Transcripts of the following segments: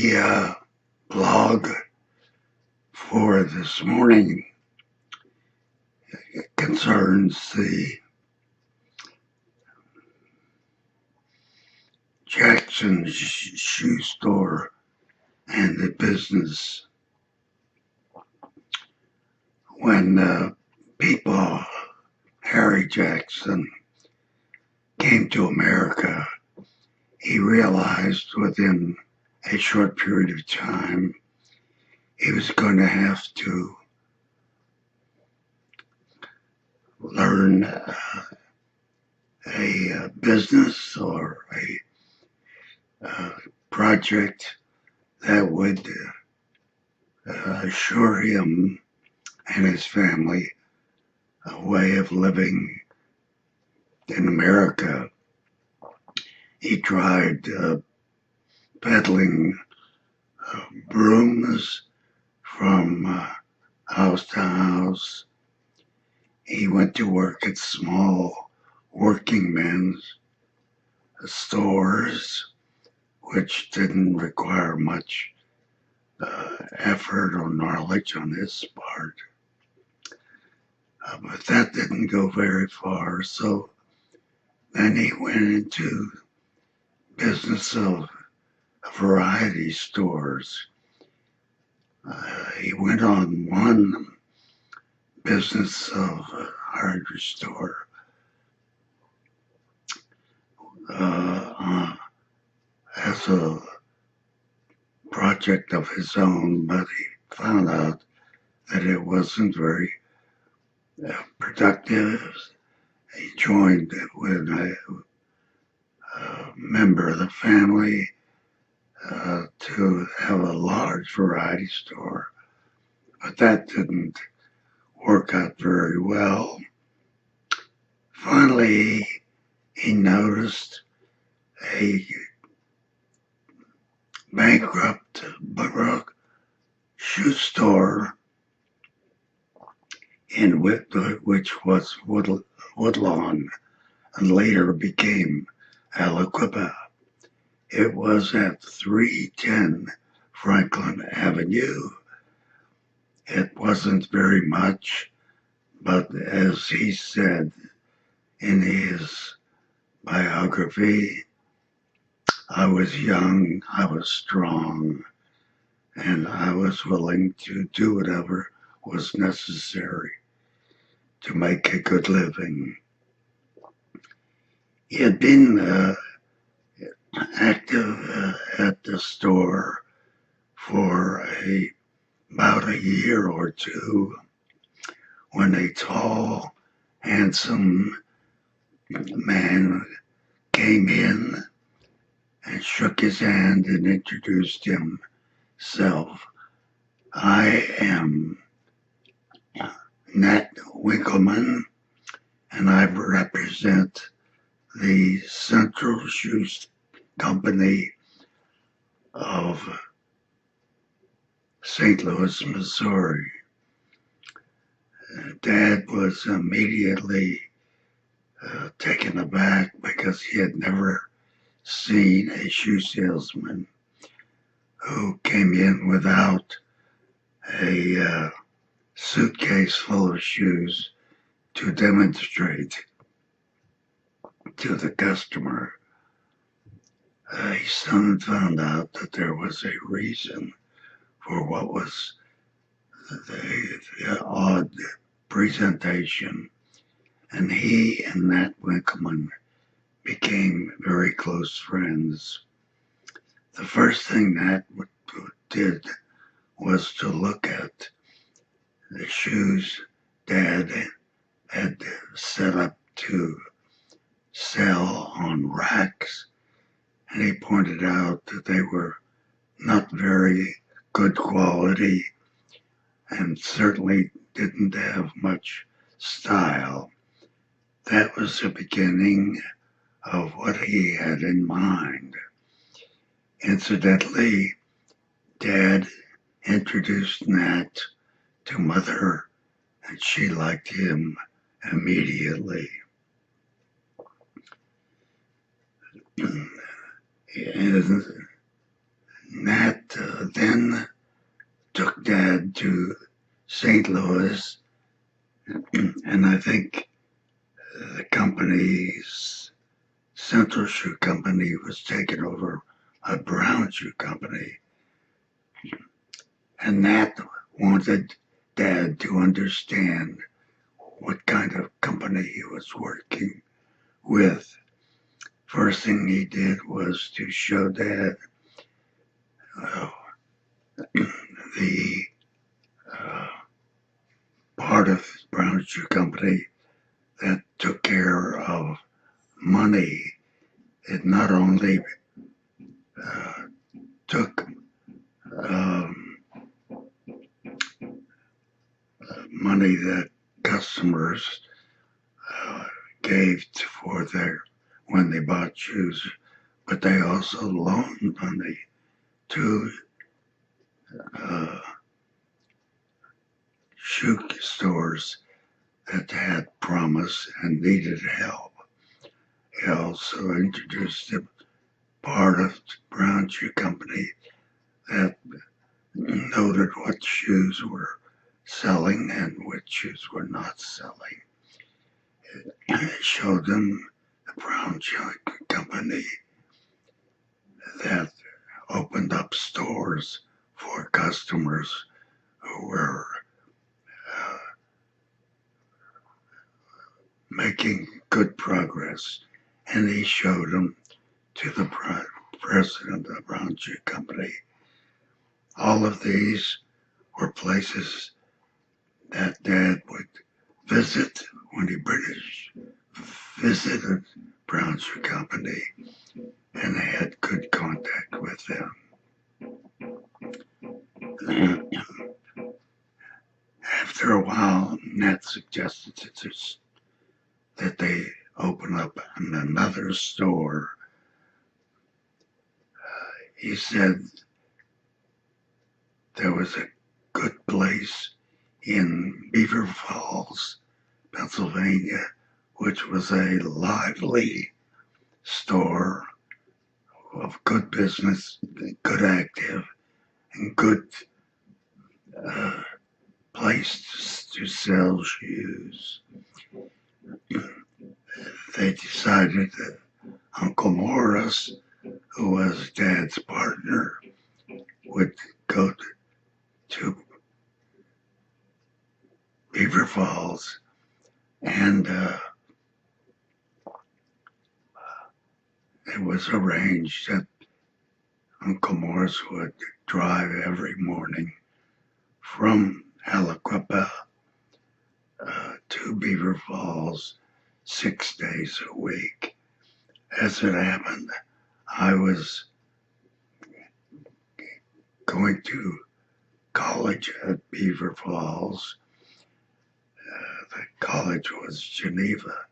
The blog for this morning concerns the Jackson shoe store and the business. When Peepa, Harry Jackson, came to America, he realized within a short period of time he was going to have to learn a business or a project that would assure him and his family a way of living in America. He tried peddling brooms from house to house. He went to work at small working men's stores, which didn't require much effort or knowledge on his part. But that didn't go very far, so then he went into business of variety stores. He went on one business of a hardware store as a project of his own, but he found out that it wasn't very productive. He joined with a member of the family to have a large variety store, but that didn't work out very well. Finally, he noticed a bankrupt Baroque shoe store in which was Woodlawn and later became Aliquippa. It was at 310 Franklin Avenue. It wasn't very much, but as he said in his biography, I was young, I was strong, and I was willing to do whatever was necessary to make a good living. He had been active at the store for about a year or two when a tall, handsome man came in and shook his hand and introduced himself. I am Nat Winkleman, and I represent the Central Shoe Company of St. Louis, Missouri. Dad was immediately taken aback because he had never seen a shoe salesman who came in without a suitcase full of shoes to demonstrate to the customer. He soon found out that there was a reason for what was the odd presentation, and he and Nat Winkleman became very close friends. The first thing Nat did was to look at the shoes Dad had set up to sell on racks, and he pointed out that they were not very good quality and certainly didn't have much style. That was the beginning of what he had in mind. Incidentally, Dad introduced Nat to Mother, and she liked him immediately. And Nat then took Dad to St. Louis, and I think the company's Central Shoe Company was taken over by Brown Shoe Company. And Nat wanted Dad to understand what kind of company he was working with. First thing he did was to show Dad the part of Brown Shoe Company that took care of money. It not only took money that customers gave for their when they bought shoes, but they also loaned money to shoe stores that had promise and needed help. He also introduced a part of Brown Shoe Company that noted what shoes were selling and which shoes were not selling. It showed them the Brown Shoe Company that opened up stores for customers who were making good progress, and he showed them to the president of the Brown Shoe Company. All of these were places that Dad would visit when he visited Brown Shoe Company, and they had good contact with them. After a while, Nat suggested that they open up another store. He said there was a good place in Beaver Falls, Pennsylvania, which was a lively store of good business, good active, and good place to sell shoes. They decided that Uncle Morris, who was Dad's partner, would go to Beaver Falls, and it was arranged that Uncle Morris would drive every morning from Aliquippa to Beaver Falls 6 days a week. As it happened, I was going to college at Beaver Falls. The college was Geneva,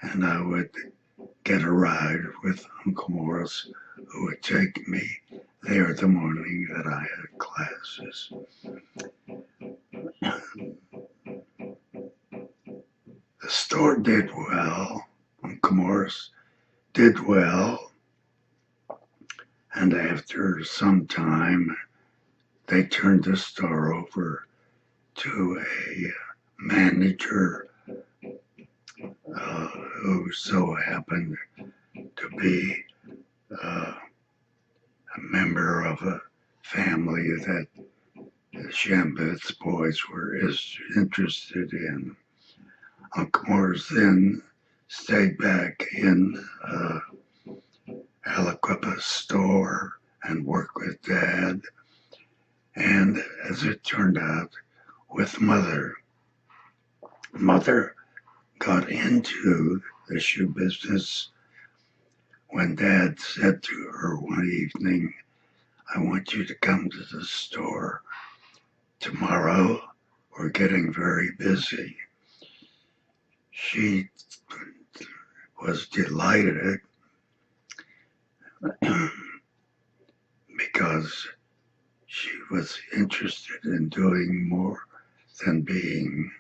and I would get a ride with Uncle Morris, who would take me there the morning that I had classes. The store did well. Uncle Morris did well, and after some time, they turned the store over to a manager who so happened to be a member of a family that the Shambits boys were interested in. Uncle Morris then stayed back in Aliquippa's store and worked with Dad, and as it turned out, with Mother. Mother got into the shoe business when Dad said to her one evening, "I want you to come to the store tomorrow. We're getting very busy." She was delighted because she was interested in doing more than being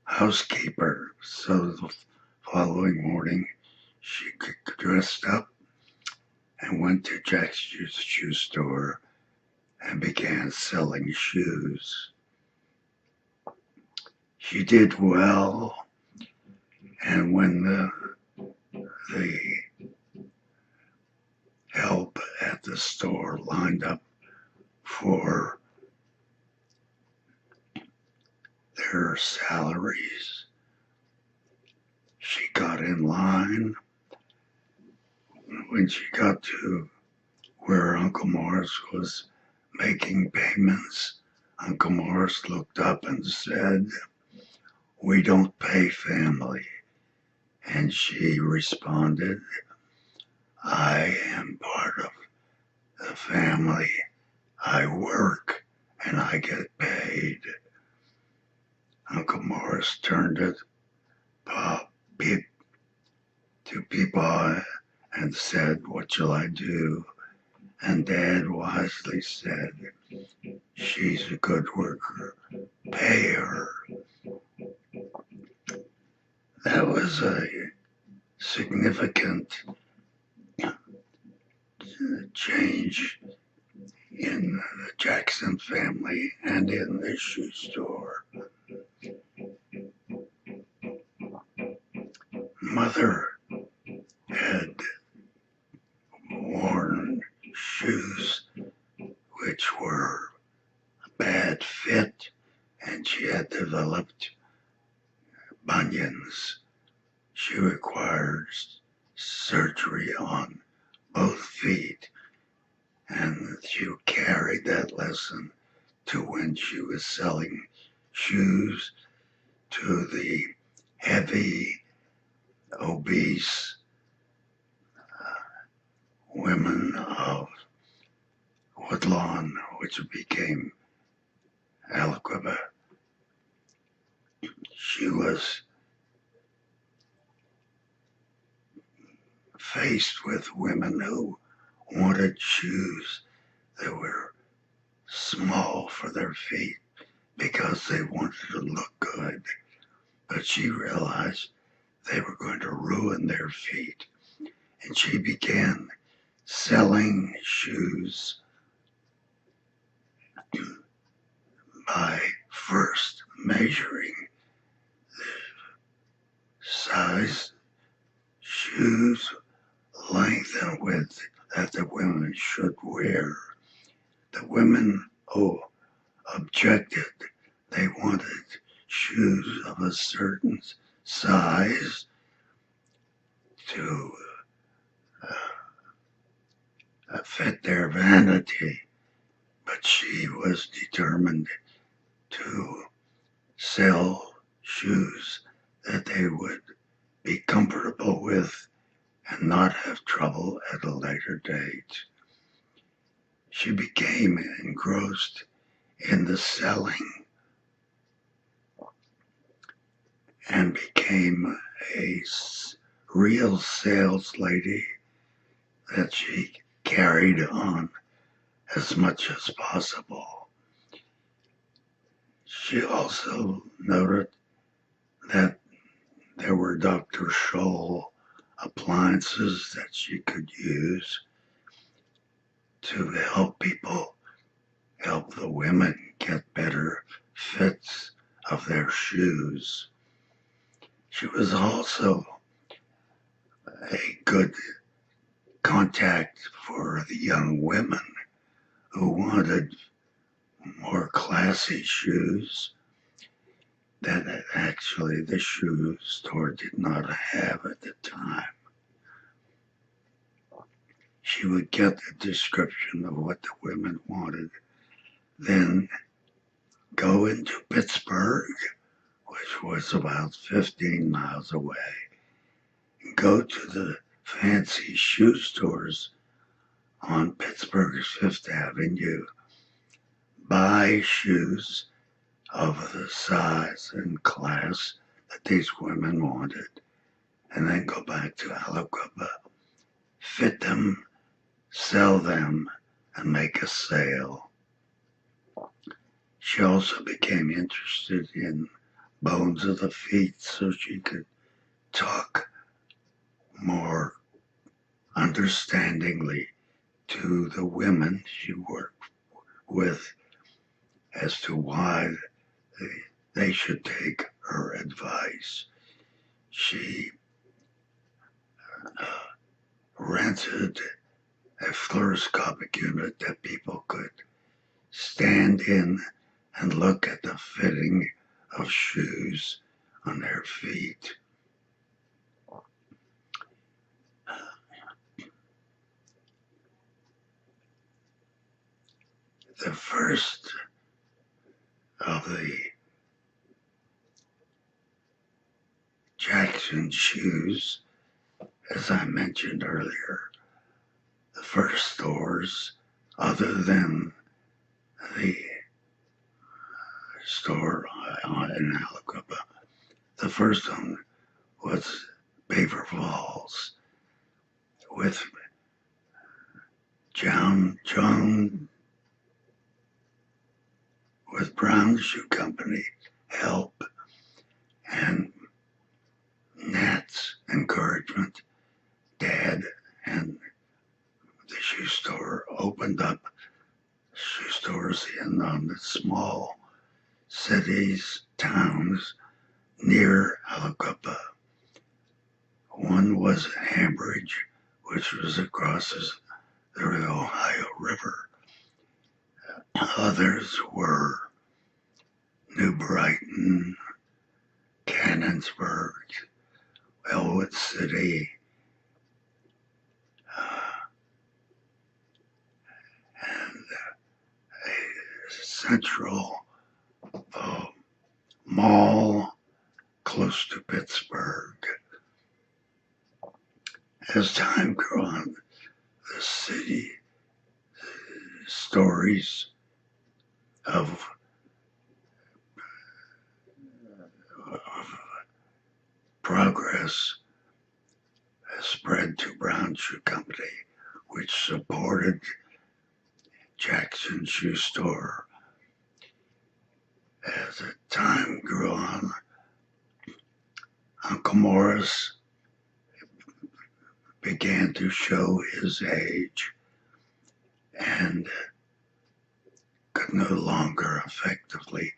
housekeeper. So the following morning, she dressed up and went to Jack's shoe store and began selling shoes. She did well, and when the help at the store lined up for their salaries, she got in line. When she got to where Uncle Morris was making payments, Uncle Morris looked up and said, "We don't pay family." And she responded, "I am part of the family. I work and I get paid." Uncle Morris turned to Peepa and said, "What shall I do?" And Dad wisely said, "She's a good worker. Pay her." That was a significant change in the Jackson family and in the shoe store. Mother had worn shoes which were a bad fit, and she had developed bunions. She required surgery on both feet, and she carried that lesson to when she was selling shoes to the heavy, obese women of Woodlawn, which became Aliquippa. She was faced with women who wanted shoes that were small for their feet because they wanted to look good, but she realized they were going to ruin their feet, and she began selling shoes by first measuring the size, shoes, length, and width that the women should wear. The women objected. They wanted shoes of a certain size to fit their vanity, but she was determined to sell shoes that they would be comfortable with and not have trouble at a later date. She became engrossed in the selling and became a real sales lady that she carried on as much as possible. She also noted that there were Dr. Scholl appliances that she could use to help the women get better fits of their shoes. She was also a good contact for the young women who wanted more classy shoes that actually the shoe store did not have at the time. She would get the description of what the women wanted, then go into Pittsburgh, which was about 15 miles away, and go to the fancy shoe stores on Pittsburgh's Fifth Avenue, buy shoes of the size and class that these women wanted, and then go back to Aliquippa, fit them, sell them, and make a sale. She also became interested in bones of the feet so she could talk more understandingly to the women she worked with as to why they should take her advice. She rented a fluoroscopic unit that people could stand in and look at the fitting of shoes on their feet. The first of the Jackson shoes, as I mentioned earlier, the first stores, other than the store in Alabama, the first one was Beaver Falls with John with Brown Shoe Company help and Nat's encouragement. Dad and the shoe store opened up shoe stores in the small cities, towns near Alabama. One was Ambridge, which was across the Ohio River. Others were New Brighton, Cannonsburg, Elwood City, and a central mall close to Pittsburgh. As time grew on, the city stories of progress spread to Brown Shoe Company, which supported Jackson Shoe Store. As the time grew on, Uncle Morris began to show his age and could no longer effectively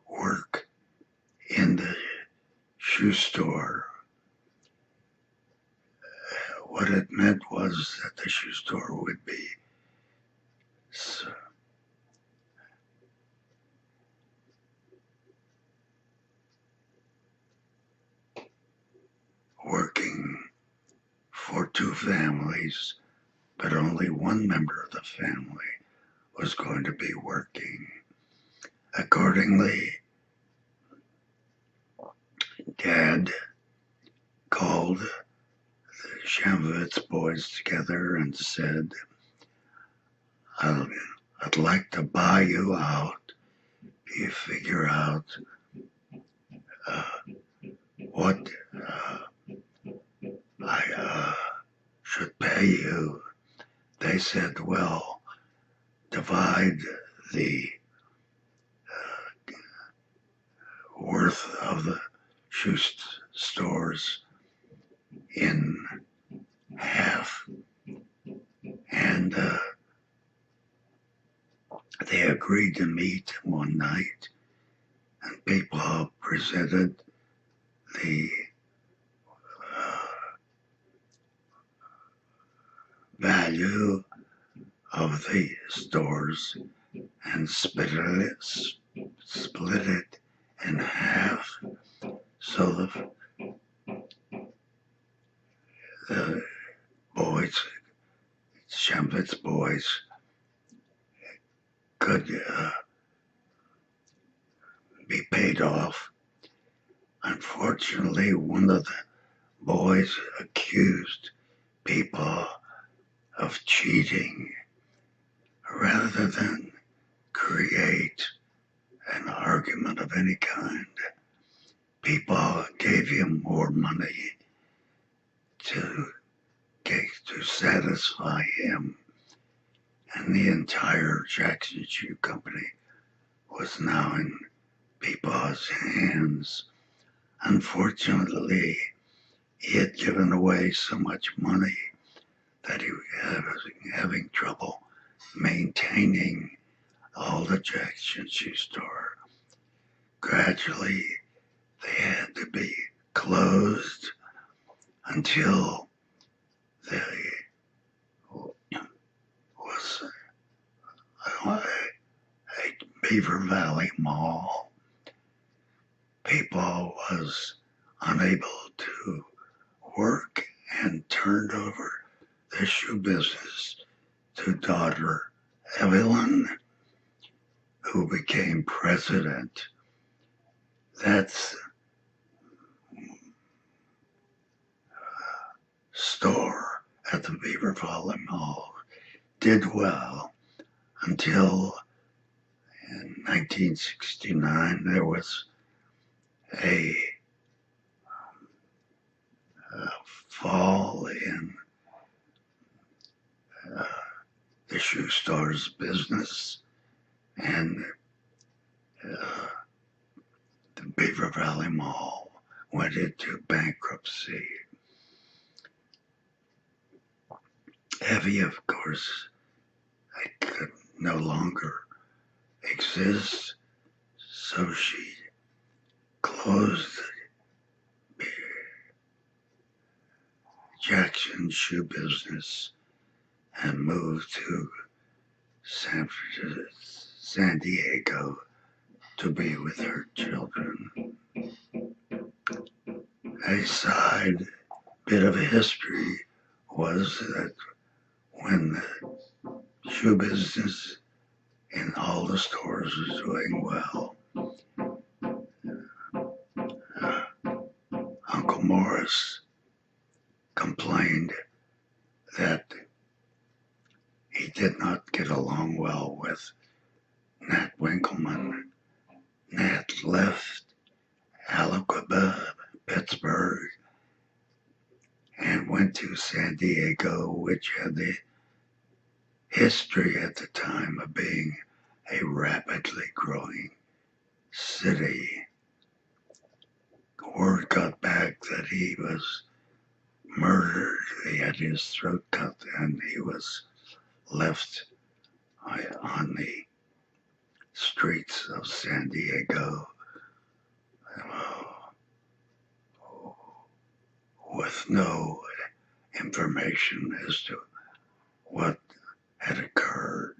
work in the shoe store. What it meant was that the shoe store would be working for two families, but only one member of the family was going to be working. Accordingly, Dad called the Shambovitz boys together and said, I'd like to buy you out. You figure out what I should pay you. They said, well, divide the worth of the shoe stores in half. And they agreed to meet one night, and Peepa presented the value of the stores and split it in half so the boys, Shambovitz boys, could be paid off. Unfortunately, one of the boys accused Peepa of cheating rather than create an argument of any kind. Peepa gave him more money to satisfy him, and the entire Jackson Shoe Company was now in Peepa's hands. Unfortunately, he had given away so much money that he was having trouble maintaining all the Jackson shoe store. Gradually, they had to be closed until there was a Beaver Valley Mall. Peepa was unable to work and turned over the shoe business to daughter Hillel, who became president. That's store at the Beaver Valley Mall did well until in 1969 there was a fall in the shoe store's business, and the Beaver Valley Mall went into bankruptcy. Evie, of course, could no longer exist, so she closed the Jackson shoe business and moved to San Diego to be with her children. A side bit of history was that when the shoe business in all the stores was doing well, Uncle Morris complained that he did not get along well with Nat Winkleman. Nat left Alabama, Pittsburgh, and went to San Diego, which had the history at the time of being a rapidly growing city. Word got back that he was murdered. He had his throat cut and he was left on the streets of San Diego with no information as to what had occurred.